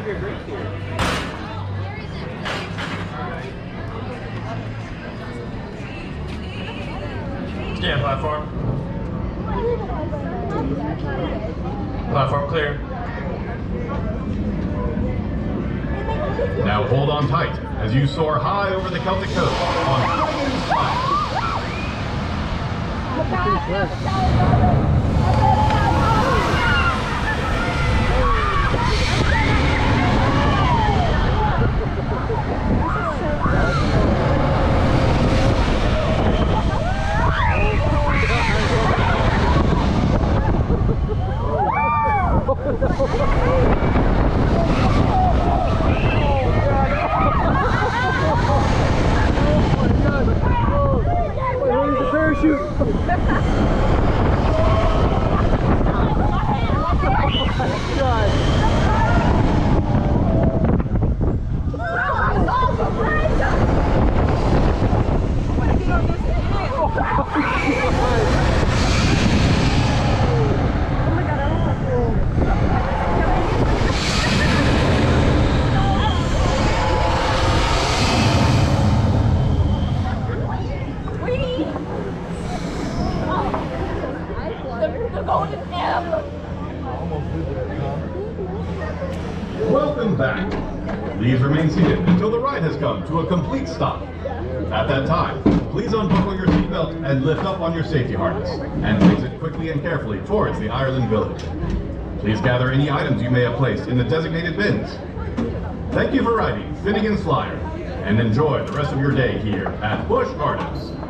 save your drink here. Stand platform. Platform clear. Now hold on tight as you soar high over the Celtic coast on Finnegan's Fly. Welcome back. Please remain seated until the ride has come to a complete stop. At that time, please unbuckle your seatbelt and lift up on your safety harness and exit quickly and carefully towards the Ireland Village. Please gather any items you may have placed in the designated bins. Thank you for riding Finnegan's Flyer and enjoy the rest of your day here at Busch Gardens.